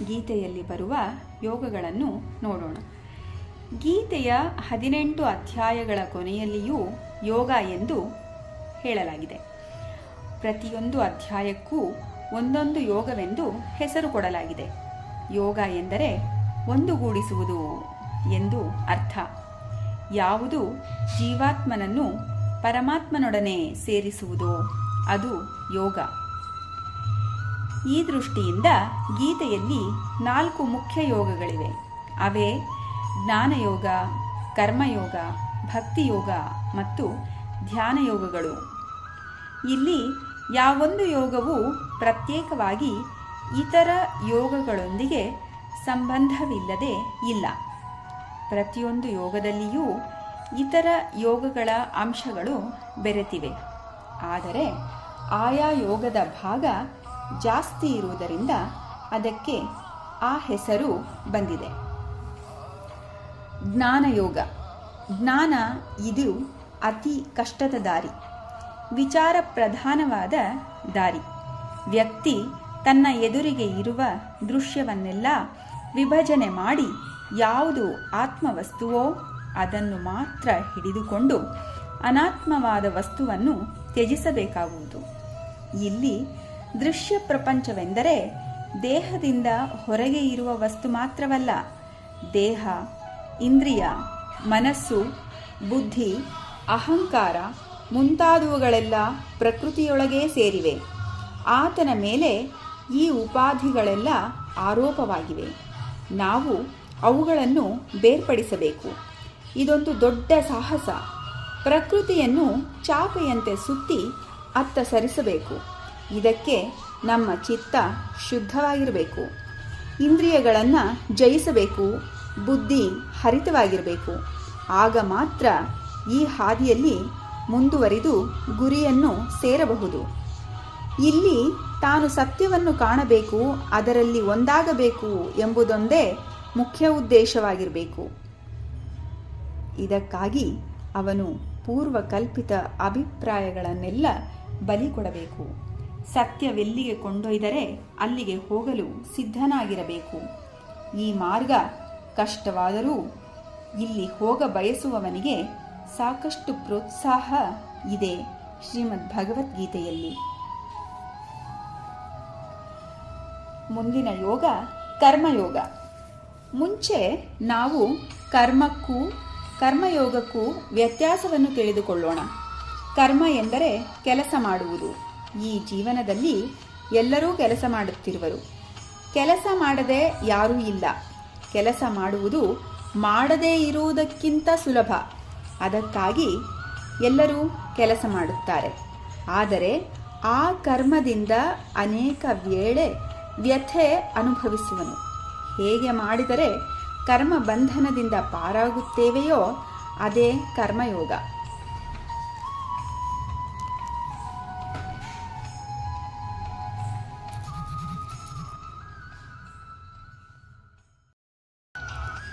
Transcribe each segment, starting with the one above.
ಗೀತೆಯಲ್ಲಿ ಬರುವ ಯೋಗಗಳನ್ನು ನೋಡೋಣ. ಗೀತೆಯ 18 ಅಧ್ಯಾಯಗಳ ಕೊನೆಯಲ್ಲಿಯೂ ಯೋಗ ಎಂದು ಹೇಳಲಾಗಿದೆ. ಪ್ರತಿಯೊಂದು ಅಧ್ಯಾಯಕ್ಕೂ ಒಂದೊಂದು ಯೋಗವೆಂದು ಹೆಸರು ಕೊಡಲಾಗಿದೆ. ಯೋಗ ಎಂದರೆ ಒಂದುಗೂಡಿಸುವುದು ಎಂದು ಅರ್ಥ. ಯಾವುದು ಜೀವಾತ್ಮನನ್ನು ಪರಮಾತ್ಮನೊಡನೆ ಸೇರಿಸುವುದೋ ಅದು ಯೋಗ. ಈ ದೃಷ್ಟಿಯಿಂದ ಗೀತೆಯಲ್ಲಿ 4 ಮುಖ್ಯ ಯೋಗಗಳಿವೆ. ಅವೇ ಜ್ಞಾನಯೋಗ, ಕರ್ಮಯೋಗ, ಭಕ್ತಿಯೋಗ ಮತ್ತು ಧ್ಯಾನ ಯೋಗಗಳು. ಇಲ್ಲಿ ಯಾವೊಂದು ಯೋಗವು ಪ್ರತ್ಯೇಕವಾಗಿ ಇತರ ಯೋಗಗಳೊಂದಿಗೆ ಸಂಬಂಧವಿಲ್ಲದೆ ಇಲ್ಲ. ಪ್ರತಿಯೊಂದು ಯೋಗದಲ್ಲಿಯೂ ಇತರ ಯೋಗಗಳ ಅಂಶಗಳು ಬೆರೆತಿವೆ. ಆದರೆ ಆಯಾ ಯೋಗದ ಭಾಗ ಜಾಸ್ತಿ ಇರುವುದರಿಂದ ಅದಕ್ಕೆ ಆ ಹೆಸರು ಬಂದಿದೆ. ಜ್ಞಾನಯೋಗ. ಜ್ಞಾನ ಇದು ಅತಿ ಕಷ್ಟದ ದಾರಿ, ವಿಚಾರ ಪ್ರಧಾನವಾದ ದಾರಿ. ವ್ಯಕ್ತಿ ತನ್ನ ಎದುರಿಗೆ ಇರುವ ದೃಶ್ಯವನ್ನೆಲ್ಲ ವಿಭಜನೆ ಮಾಡಿ ಯಾವುದು ಆತ್ಮವಸ್ತುವೋ ಅದನ್ನು ಮಾತ್ರ ಹಿಡಿದುಕೊಂಡು ಅನಾತ್ಮವಾದ ವಸ್ತುವನ್ನು ತ್ಯಜಿಸಬೇಕಾಗುವುದು. ಇಲ್ಲಿ ದೃಶ್ಯ ಪ್ರಪಂಚವೆಂದರೆ ದೇಹದಿಂದ ಹೊರಗೆ ಇರುವ ವಸ್ತು ಮಾತ್ರವಲ್ಲ. ದೇಹ, ಇಂದ್ರಿಯ, ಮನಸ್ಸು, ಬುದ್ಧಿ, ಅಹಂಕಾರ ಮುಂತಾದವುಗಳೆಲ್ಲ ಪ್ರಕೃತಿಯೊಳಗೇ ಸೇರಿವೆ. ಆತನ ಮೇಲೆ ಈ ಉಪಾಧಿಗಳೆಲ್ಲ ಆರೋಪವಾಗಿವೆ. ನಾವು ಅವುಗಳನ್ನು ಬೇರ್ಪಡಿಸಬೇಕು. ಇದೊಂದು ದೊಡ್ಡ ಸಾಹಸ. ಪ್ರಕೃತಿಯನ್ನು ಚಾಪೆಯಂತೆ ಸುತ್ತಿ ಅತ್ತ ಸರಿಸಬೇಕು. ಇದಕ್ಕೆ ನಮ್ಮ ಚಿತ್ತ ಶುದ್ಧವಾಗಿರಬೇಕು. ಇಂದ್ರಿಯಗಳನ್ನು ಜಯಿಸಬೇಕು. ಬುದ್ಧಿ ಹರಿತವಾಗಿರಬೇಕು. ಆಗ ಮಾತ್ರ ಈ ಹಾದಿಯಲ್ಲಿ ಮುಂದುವರಿದು ಗುರಿಯನ್ನು ಸೇರಬಹುದು. ಇಲ್ಲಿ ತಾನು ಸತ್ಯವನ್ನು ಕಾಣಬೇಕು, ಅದರಲ್ಲಿ ಒಂದಾಗಬೇಕು ಎಂಬುದೊಂದೇ ಮುಖ್ಯ ಉದ್ದೇಶವಾಗಿರಬೇಕು. ಇದಕ್ಕಾಗಿ ಅವನು ಪೂರ್ವಕಲ್ಪಿತ ಅಭಿಪ್ರಾಯಗಳನ್ನೆಲ್ಲ ಬಲಿ ಕೊಡಬೇಕು. ಸತ್ಯವೆಲ್ಲಿಗೆ ಕೊಂಡೊಯ್ದರೆ ಅಲ್ಲಿಗೆ ಹೋಗಲು ಸಿದ್ಧನಾಗಿರಬೇಕು. ಈ ಮಾರ್ಗ ಕಷ್ಟವಾದರೂ ಇಲ್ಲಿ ಹೋಗ ಬಯಸುವವನಿಗೆ ಸಾಕಷ್ಟು ಪ್ರೋತ್ಸಾಹ ಇದೆ ಶ್ರೀಮದ್ ಭಗವದ್ಗೀತೆಯಲ್ಲಿ. ಮುಂದಿನ ಯೋಗ ಕರ್ಮಯೋಗ. ಮುಂಚೆ ನಾವು ಕರ್ಮಕ್ಕೂ ಕರ್ಮಯೋಗಕ್ಕೂ ವ್ಯತ್ಯಾಸವನ್ನು ತಿಳಿದುಕೊಳ್ಳೋಣ. ಕರ್ಮ ಎಂದರೆ ಕೆಲಸ ಮಾಡುವುದು. ಈ ಜೀವನದಲ್ಲಿ ಎಲ್ಲರೂ ಕೆಲಸ ಮಾಡುತ್ತಿರುವರು. ಕೆಲಸ ಮಾಡದೆ ಯಾರೂ ಇಲ್ಲ. ಕೆಲಸ ಮಾಡುವುದು ಮಾಡದೇ ಇರುವುದಕ್ಕಿಂತ ಸುಲಭ. ಅದಕ್ಕಾಗಿ ಎಲ್ಲರೂ ಕೆಲಸ ಮಾಡುತ್ತಾರೆ. ಆದರೆ ಆ ಕರ್ಮದಿಂದ ಅನೇಕ ವೇಳೆ ವ್ಯಥೆ ಅನುಭವಿಸುವನು. ಹೇಗೆ ಮಾಡಿದರೆ ಕರ್ಮ ಬಂಧನದಿಂದ ಪಾರಾಗುತ್ತೇವೆಯೋ ಅದೇ ಕರ್ಮಯೋಗ.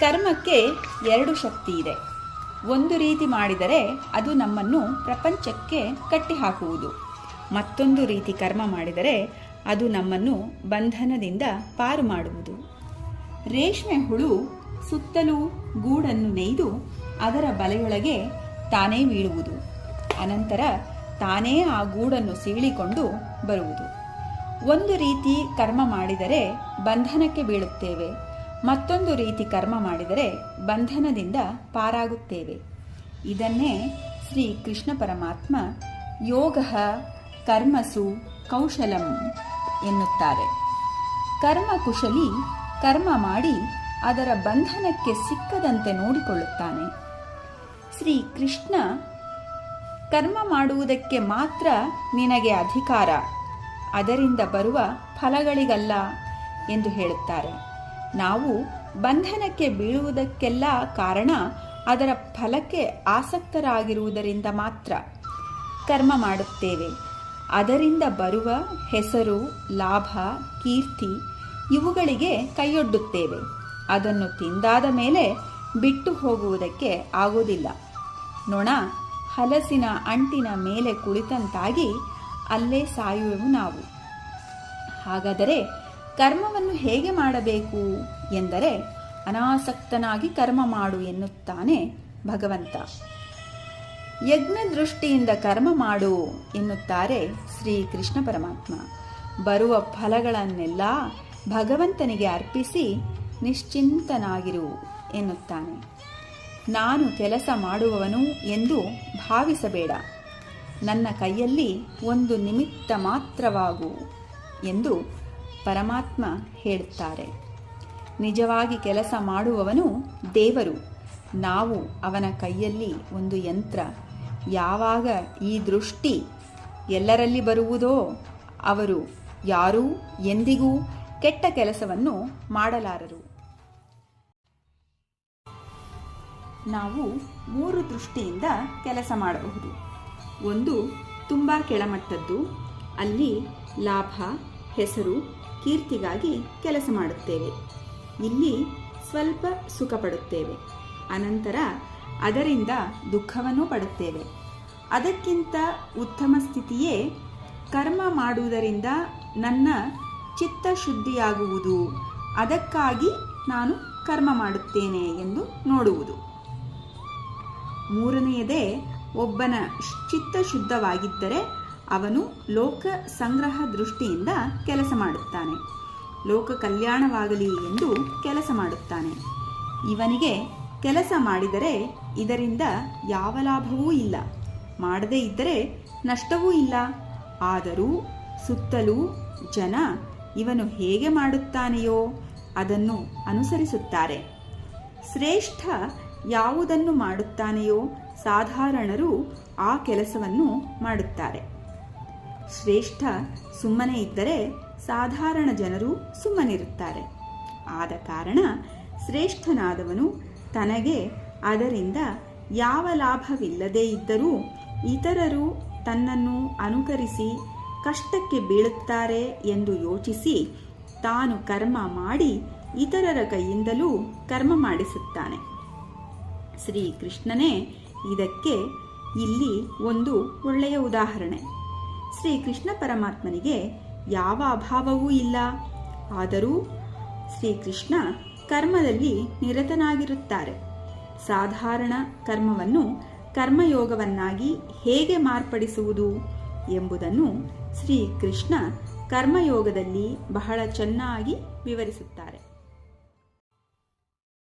ಕರ್ಮಕ್ಕೆ 2 ಶಕ್ತಿ ಇದೆ. ಒಂದು ರೀತಿ ಮಾಡಿದರೆ ಅದು ನಮ್ಮನ್ನು ಪ್ರಪಂಚಕ್ಕೆ ಕಟ್ಟಿಹಾಕುವುದು. ಮತ್ತೊಂದು ರೀತಿ ಕರ್ಮ ಮಾಡಿದರೆ ಅದು ನಮ್ಮನ್ನು ಬಂಧನದಿಂದ ಪಾರು ಮಾಡುವುದು. ರೇಷ್ಮೆ ಹುಳು ಸುತ್ತಲೂ ಗೂಡನ್ನು ನೇಯ್ದು ಅದರ ಬಲೆಯೊಳಗೆ ತಾನೇ ಬೀಳುವುದು. ಅನಂತರ ತಾನೇ ಆ ಗೂಡನ್ನು ಸೀಳಿಕೊಂಡು ಬರುವುದು. ಒಂದು ರೀತಿ ಕರ್ಮ ಮಾಡಿದರೆ ಬಂಧನಕ್ಕೆ ಬೀಳುತ್ತೇವೆ. ಮತ್ತೊಂದು ರೀತಿ ಕರ್ಮ ಮಾಡಿದರೆ ಬಂಧನದಿಂದ ಪಾರಾಗುತ್ತೇವೆ. ಇದನ್ನೇ ಶ್ರೀ ಕೃಷ್ಣ ಪರಮಾತ್ಮ ಯೋಗಃ ಕರ್ಮಸು ಕೌಶಲಂ ಎನ್ನುತ್ತಾರೆ. ಕರ್ಮ ಕುಶಲಿ ಕರ್ಮ ಮಾಡಿ ಅದರ ಬಂಧನಕ್ಕೆ ಸಿಕ್ಕದಂತೆ ನೋಡಿಕೊಳ್ಳುತ್ತಾನೆ. ಶ್ರೀ ಕೃಷ್ಣ ಕರ್ಮ ಮಾಡುವುದಕ್ಕೆ ಮಾತ್ರ ನಿನಗೆ ಅಧಿಕಾರ, ಅದರಿಂದ ಬರುವ ಫಲಗಳಿಗಲ್ಲ ಎಂದು ಹೇಳುತ್ತಾರೆ. ನಾವು ಬಂಧನಕ್ಕೆ ಬೀಳುವುದಕ್ಕೆಲ್ಲ ಕಾರಣ ಅದರ ಫಲಕ್ಕೆ ಆಸಕ್ತರಾಗಿರುವುದರಿಂದ ಮಾತ್ರ ಕರ್ಮ ಮಾಡುತ್ತೇವೆ. ಅದರಿಂದ ಬರುವ ಹೆಸರು, ಲಾಭ, ಕೀರ್ತಿ ಇವುಗಳಿಗೆ ಕೈಯೊಡ್ಡುತ್ತೇವೆ. ಅದನ್ನು ತಿಂದಾದ ಮೇಲೆ ಬಿಟ್ಟು ಹೋಗುವುದಕ್ಕೆ ಆಗುವುದಿಲ್ಲ. ನೊಣ ಹಲಸಿನ ಅಂಟಿನ ಮೇಲೆ ಕುಳಿತಂತಾಗಿ ಅಲ್ಲೇ ಸಾಯುವೆವು ನಾವು. ಹಾಗಾದರೆ ಕರ್ಮವನ್ನು ಹೇಗೆ ಮಾಡಬೇಕು ಎಂದರೆ ಅನಾಸಕ್ತನಾಗಿ ಕರ್ಮ ಮಾಡು ಎನ್ನುತ್ತಾನೆ ಭಗವಂತ. ಯಜ್ಞ ದೃಷ್ಟಿಯಿಂದ ಕರ್ಮ ಮಾಡು ಎನ್ನುತ್ತಾರೆ ಶ್ರೀ ಕೃಷ್ಣ ಪರಮಾತ್ಮ. ಬರುವ ಫಲಗಳನ್ನೆಲ್ಲ ಭಗವಂತನಿಗೆ ಅರ್ಪಿಸಿ ನಿಶ್ಚಿಂತನಾಗಿರು ಎನ್ನುತ್ತಾನೆ. ನಾನು ಕೆಲಸ ಮಾಡುವವನು ಎಂದು ಭಾವಿಸಬೇಡ, ನನ್ನ ಕೈಯಲ್ಲಿ ಒಂದು ನಿಮಿತ್ತ ಮಾತ್ರವಾಗು ಎಂದು ಪರಮಾತ್ಮ ಹೇಳುತ್ತಾರೆ. ನಿಜವಾಗಿ ಕೆಲಸ ಮಾಡುವವನು ದೇವರು, ನಾವು ಅವನ ಕೈಯಲ್ಲಿ ಒಂದು ಯಂತ್ರ. ಯಾವಾಗ ಈ ದೃಷ್ಟಿ ಎಲ್ಲರಲ್ಲಿ ಬರುವುದೋ ಅವರು ಯಾರೂ ಎಂದಿಗೂ ಕೆಟ್ಟ ಕೆಲಸವನ್ನು ಮಾಡಲಾರರು. ನಾವು 3 ದೃಷ್ಟಿಯಿಂದ ಕೆಲಸ ಮಾಡಬಹುದು. ಒಂದು ತುಂಬ ಕೆಳಮಟ್ಟದ್ದು, ಅಲ್ಲಿ ಲಾಭ, ಹೆಸರು, ಕೀರ್ತಿಗಾಗಿ ಕೆಲಸ ಮಾಡುತ್ತೇವೆ. ಇಲ್ಲಿ ಸ್ವಲ್ಪ ಸುಖ ಪಡುತ್ತೇವೆ, ಅನಂತರ ಅದರಿಂದ ದುಃಖವನ್ನು ಪಡುತ್ತೇವೆ. ಅದಕ್ಕಿಂತ ಉತ್ತಮ ಸ್ಥಿತಿಯೇ ಕರ್ಮ ಮಾಡುವುದರಿಂದ ನನ್ನ ಚಿತ್ತ ಶುದ್ಧಿಯಾಗುವುದು, ಅದಕ್ಕಾಗಿ ನಾನು ಕರ್ಮ ಮಾಡುತ್ತೇನೆ ಎಂದು ನೋಡುವುದು. ಮೂರನೆಯದೇ, ಒಬ್ಬನ ಚಿತ್ತ ಶುದ್ಧವಾಗಿದ್ದರೆ ಅವನು ಲೋಕ ಸಂಗ್ರಹ ದೃಷ್ಟಿಯಿಂದ ಕೆಲಸ ಮಾಡುತ್ತಾನೆ, ಲೋಕ ಕಲ್ಯಾಣವಾಗಲಿ ಎಂದು ಕೆಲಸ ಮಾಡುತ್ತಾನೆ. ಇವನಿಗೆ ಕೆಲಸ ಮಾಡಿದರೆ ಇದರಿಂದ ಯಾವ ಲಾಭವೂ ಇಲ್ಲ, ಮಾಡದೇ ಇದ್ದರೆ ನಷ್ಟವೂ ಇಲ್ಲ. ಆದರೂ ಸುತ್ತಲೂ ಜನ ಇವನು ಹೇಗೆ ಮಾಡುತ್ತಾನೆಯೋ ಅದನ್ನು ಅನುಸರಿಸುತ್ತಾರೆ. ಶ್ರೇಷ್ಠ ಯಾವುದನ್ನು ಮಾಡುತ್ತಾನೆಯೋ ಸಾಧಾರಣರು ಆ ಕೆಲಸವನ್ನು ಮಾಡುತ್ತಾರೆ. ಶ್ರೇಷ್ಠ ಸುಮ್ಮನೆ ಇದ್ದರೆ ಸಾಧಾರಣ ಜನರು ಸುಮ್ಮನಿರುತ್ತಾರೆ. ಆದ ಕಾರಣ ಶ್ರೇಷ್ಠನಾದವನು ತನಗೆ ಅದರಿಂದ ಯಾವ ಲಾಭವಿಲ್ಲದೇ ಇದ್ದರೂ ಇತರರು ತನ್ನನ್ನು ಅನುಕರಿಸಿ ಕಷ್ಟಕ್ಕೆ ಬೀಳುತ್ತಾರೆ ಎಂದು ಯೋಚಿಸಿ ತಾನು ಕರ್ಮ ಮಾಡಿ ಇತರರ ಕೈಯಿಂದಲೂ ಕರ್ಮ ಮಾಡಿಸುತ್ತಾನೆ. ಶ್ರೀ ಕೃಷ್ಣನೇ ಇದಕ್ಕೆ ಇಲ್ಲಿ ಒಂದು ಒಳ್ಳೆಯ ಉದಾಹರಣೆ. ಶ್ರೀ ಕೃಷ್ಣ ಪರಮಾತ್ಮನಿಗೆ ಯಾವ ಅಭಾವವೂ ಇಲ್ಲ. ಆದರೂ ಶ್ರೀಕೃಷ್ಣ ಕರ್ಮದಲ್ಲಿ ನಿರತನಾಗಿರುತ್ತಾರೆ. ಸಾಧಾರಣ ಕರ್ಮವನ್ನು ಕರ್ಮಯೋಗವನ್ನಾಗಿ ಹೇಗೆ ಮಾರ್ಪಡಿಸುವುದು ಎಂಬುದನ್ನು ಶ್ರೀಕೃಷ್ಣ ಕರ್ಮಯೋಗದಲ್ಲಿ ಬಹಳ ಚೆನ್ನಾಗಿ ವಿವರಿಸುತ್ತಾರೆ.